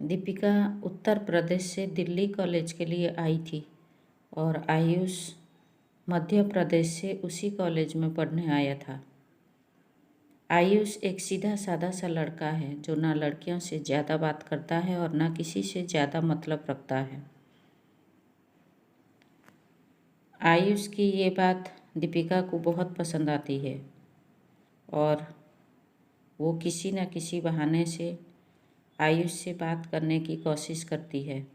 दीपिका उत्तर प्रदेश से दिल्ली कॉलेज के लिए आई थी और आयुष मध्य प्रदेश से उसी कॉलेज में पढ़ने आया था। आयुष एक सीधा साधा सा लड़का है जो ना लड़कियों से ज़्यादा बात करता है और ना किसी से ज़्यादा मतलब रखता है। आयुष की ये बात दीपिका को बहुत पसंद आती है और वो किसी न किसी बहाने से आयुष से बात करने की कोशिश करती है।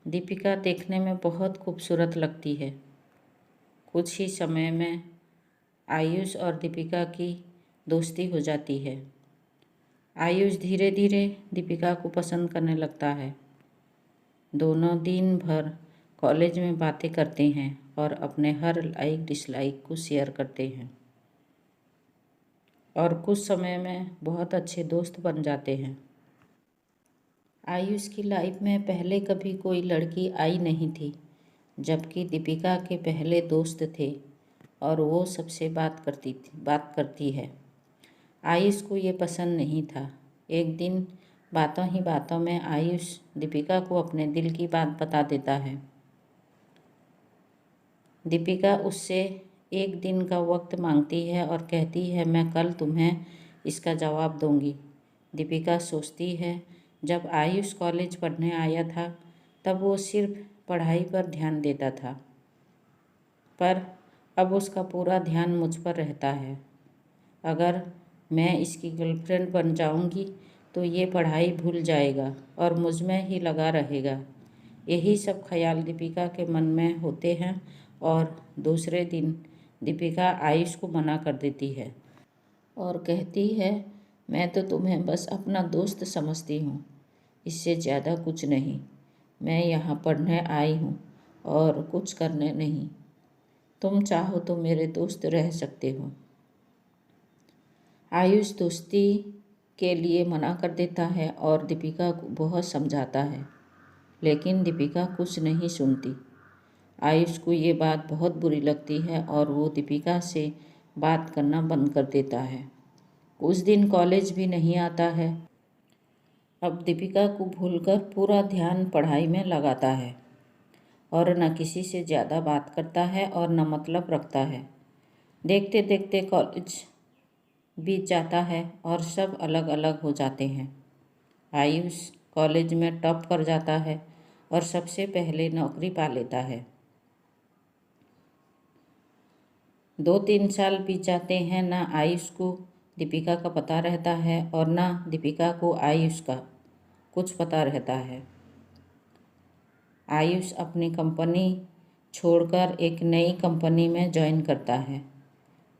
दीपिका देखने में बहुत खूबसूरत लगती है। कुछ ही समय में आयुष और दीपिका की दोस्ती हो जाती है। आयुष धीरे धीरे दीपिका को पसंद करने लगता है। दोनों दिन भर कॉलेज में बातें करते हैं और अपने हर लाइक डिसलाइक को शेयर करते हैं और कुछ समय में बहुत अच्छे दोस्त बन जाते हैं। आयुष की लाइफ में पहले कभी कोई लड़की आई नहीं थी, जबकि दीपिका के पहले दोस्त थे और वो सबसे बात करती है। आयुष को ये पसंद नहीं था। एक दिन बातों ही बातों में आयुष दीपिका को अपने दिल की बात बता देता है। दीपिका उससे एक दिन का वक्त मांगती है और कहती है, मैं कल तुम्हें इसका जवाब दूंगी। दीपिका सोचती है, जब आयुष कॉलेज पढ़ने आया था तब वो सिर्फ पढ़ाई पर ध्यान देता था, पर अब उसका पूरा ध्यान मुझ पर रहता है। अगर मैं इसकी गर्लफ्रेंड बन जाऊंगी तो ये पढ़ाई भूल जाएगा और मुझ में ही लगा रहेगा। यही सब ख्याल दीपिका के मन में होते हैं और दूसरे दिन दीपिका आयुष को मना कर देती है और कहती है, मैं तो तुम्हें बस अपना दोस्त समझती हूँ, इससे ज़्यादा कुछ नहीं। मैं यहाँ पढ़ने आई हूँ और कुछ करने नहीं। तुम चाहो तो मेरे दोस्त रह सकते हो। आयुष दोस्ती के लिए मना कर देता है और दीपिका को बहुत समझाता है, लेकिन दीपिका कुछ नहीं सुनती। आयुष को ये बात बहुत बुरी लगती है और वो दीपिका से बात करना बंद कर देता है। कुछ दिन कॉलेज भी नहीं आता है। अब दीपिका को भूलकर पूरा ध्यान पढ़ाई में लगाता है और न किसी से ज़्यादा बात करता है और न मतलब रखता है। देखते देखते कॉलेज बीत जाता है और सब अलग अलग हो जाते हैं। आयुष कॉलेज में टॉप कर जाता है और सबसे पहले नौकरी पा लेता है। 2-3 साल बीत जाते हैं। ना आयुष को दीपिका का पता रहता है और ना दीपिका को आयुष का कुछ पता रहता है। आयुष अपनी कंपनी छोड़कर एक नई कंपनी में ज्वाइन करता है,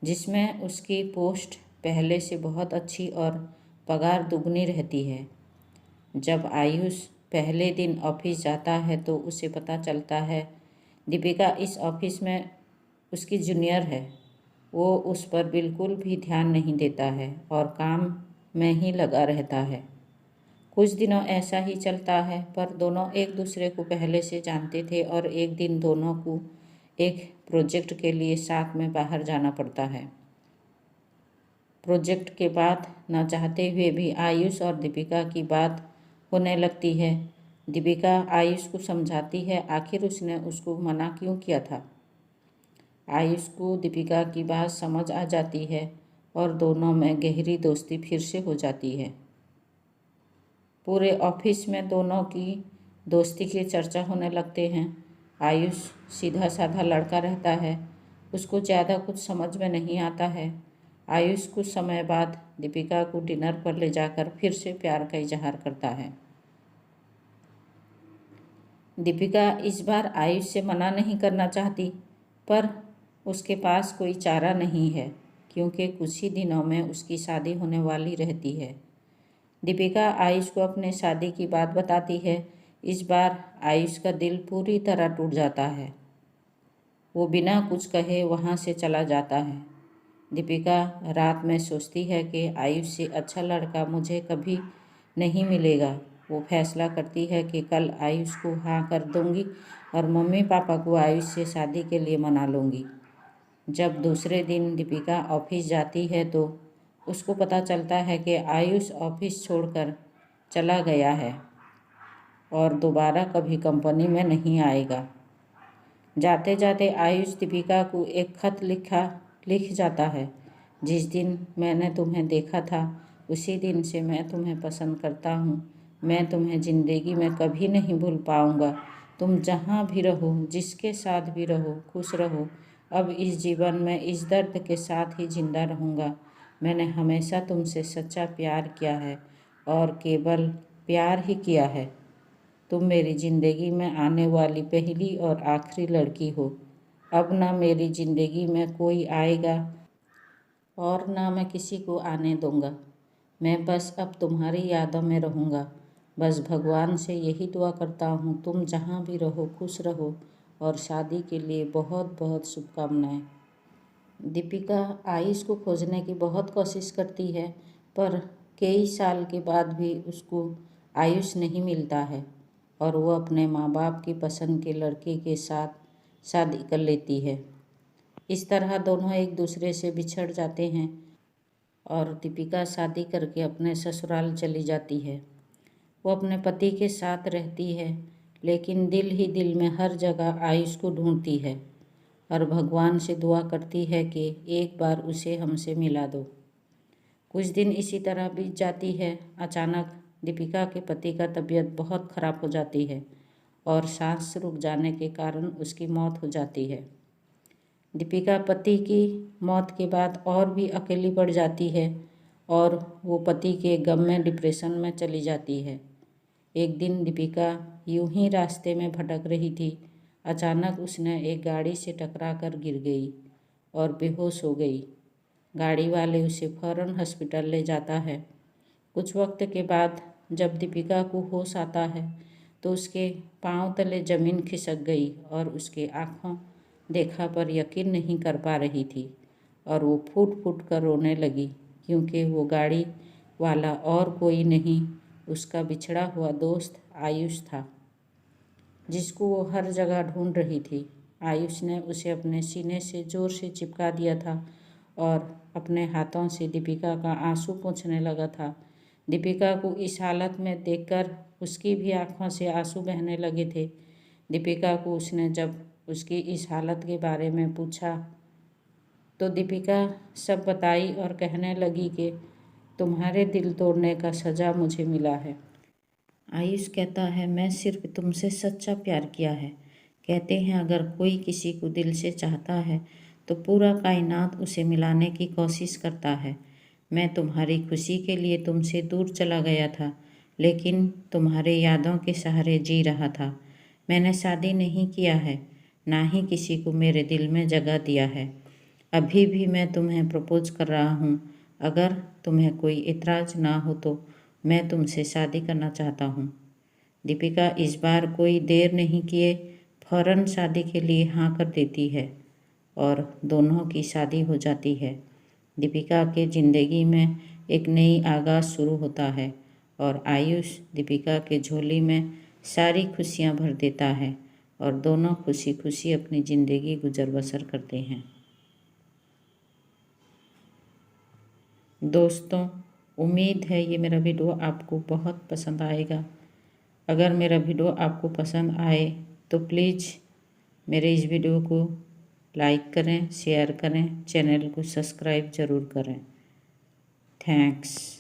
जिसमें उसकी पोस्ट पहले से बहुत अच्छी और पगार दुगनी रहती है। जब आयुष पहले दिन ऑफिस जाता है तो उसे पता चलता है दीपिका इस ऑफिस में उसकी जूनियर है। वो उस पर बिल्कुल भी ध्यान नहीं देता है और काम में ही लगा रहता है। कुछ दिनों ऐसा ही चलता है, पर दोनों एक दूसरे को पहले से जानते थे और एक दिन दोनों को एक प्रोजेक्ट के लिए साथ में बाहर जाना पड़ता है। प्रोजेक्ट के बाद न चाहते हुए भी आयुष और दीपिका की बात होने लगती है। दीपिका आयुष को समझाती है आखिर उसने उसको मना क्यों किया था। आयुष को दीपिका की बात समझ आ जाती है और दोनों में गहरी दोस्ती फिर से हो जाती है। पूरे ऑफिस में दोनों की दोस्ती की चर्चा होने लगते हैं। आयुष सीधा साधा लड़का रहता है, उसको ज़्यादा कुछ समझ में नहीं आता है। आयुष कुछ समय बाद दीपिका को डिनर पर ले जाकर फिर से प्यार का इजहार करता है। दीपिका इस बार आयुष से मना नहीं करना चाहती, पर उसके पास कोई चारा नहीं है, क्योंकि कुछ ही दिनों में उसकी शादी होने वाली रहती है। दीपिका आयुष को अपने शादी की बात बताती है। इस बार आयुष का दिल पूरी तरह टूट जाता है। वो बिना कुछ कहे वहाँ से चला जाता है। दीपिका रात में सोचती है कि आयुष से अच्छा लड़का मुझे कभी नहीं मिलेगा। वो फैसला करती है कि कल आयुष को हाँ कर दूंगी और मम्मी पापा को आयुष से शादी के लिए मना लूँगी। जब दूसरे दिन दीपिका ऑफिस जाती है तो उसको पता चलता है कि आयुष ऑफिस छोड़कर चला गया है और दोबारा कभी कंपनी में नहीं आएगा। जाते जाते आयुष दीपिका को एक खत लिख जाता है। जिस दिन मैंने तुम्हें देखा था उसी दिन से मैं तुम्हें पसंद करता हूँ। मैं तुम्हें ज़िंदगी में कभी नहीं भूल पाऊँगा। तुम जहाँ भी रहो, जिसके साथ भी रहो, खुश रहो। अब इस जीवन में इस दर्द के साथ ही जिंदा रहूँगा। मैंने हमेशा तुमसे सच्चा प्यार किया है और केवल प्यार ही किया है। तुम मेरी ज़िंदगी में आने वाली पहली और आखिरी लड़की हो। अब ना मेरी ज़िंदगी में कोई आएगा और ना मैं किसी को आने दूँगा। मैं बस अब तुम्हारी यादों में रहूँगा। बस भगवान से यही दुआ करता हूँ तुम जहाँ भी रहो खुश रहो और शादी के लिए बहुत बहुत शुभकामनाएं। दीपिका आयुष को खोजने की बहुत कोशिश करती है पर कई साल के बाद भी उसको आयुष नहीं मिलता है और वो अपने माँ बाप की पसंद के लड़के के साथ शादी कर लेती है। इस तरह दोनों एक दूसरे से बिछड़ जाते हैं और दीपिका शादी करके अपने ससुराल चली जाती है। वो अपने पति के साथ रहती है लेकिन दिल ही दिल में हर जगह आयुष को ढूंढती है और भगवान से दुआ करती है कि एक बार उसे हमसे मिला दो। कुछ दिन इसी तरह बीत जाती है। अचानक दीपिका के पति का तबीयत बहुत ख़राब हो जाती है और सांस रुक जाने के कारण उसकी मौत हो जाती है। दीपिका पति की मौत के बाद और भी अकेली पड़ जाती है और वो पति के गम में डिप्रेशन में चली जाती है। एक दिन दीपिका यूं ही रास्ते में भटक रही थी। अचानक उसने एक गाड़ी से टकरा कर गिर गई और बेहोश हो गई। गाड़ी वाले उसे फ़ौरन हॉस्पिटल ले जाता है। कुछ वक्त के बाद जब दीपिका को होश आता है तो उसके पांव तले ज़मीन खिसक गई और उसके आँखों देखा पर यकीन नहीं कर पा रही थी और वो फूट फूट कर रोने लगी क्योंकि वो गाड़ी वाला और कोई नहीं उसका बिछड़ा हुआ दोस्त आयुष था जिसको वो हर जगह ढूंढ रही थी। आयुष ने उसे अपने सीने से ज़ोर से चिपका दिया था और अपने हाथों से दीपिका का आंसू पोंछने लगा था। दीपिका को इस हालत में देखकर उसकी भी आंखों से आंसू बहने लगे थे। दीपिका को उसने जब उसकी इस हालत के बारे में पूछा तो दीपिका सब बताई और कहने लगी कि तुम्हारे दिल तोड़ने का सज़ा मुझे मिला है। आयुष कहता है मैं सिर्फ तुमसे सच्चा प्यार किया है। कहते हैं अगर कोई किसी को दिल से चाहता है तो पूरा कायनात उसे मिलाने की कोशिश करता है। मैं तुम्हारी खुशी के लिए तुमसे दूर चला गया था लेकिन तुम्हारे यादों के सहारे जी रहा था। मैंने शादी नहीं किया है, ना ही किसी को मेरे दिल में जगह दिया है। अभी भी मैं तुम्हें प्रपोज कर रहा हूँ। अगर तुम्हें कोई इतराज़ ना हो तो मैं तुमसे शादी करना चाहता हूँ। दीपिका इस बार कोई देर नहीं किए फ़ौरन शादी के लिए हाँ कर देती है और दोनों की शादी हो जाती है। दीपिका के ज़िंदगी में एक नई आगाज़ शुरू होता है और आयुष दीपिका के झोली में सारी खुशियाँ भर देता है और दोनों खुशी खुशी अपनी ज़िंदगी गुजर बसर करते हैं। दोस्तों, उम्मीद है ये मेरा वीडियो आपको बहुत पसंद आएगा। अगर मेरा वीडियो आपको पसंद आए तो प्लीज़ मेरे इस वीडियो को लाइक करें, शेयर करें, चैनल को सब्सक्राइब ज़रूर करें। थैंक्स।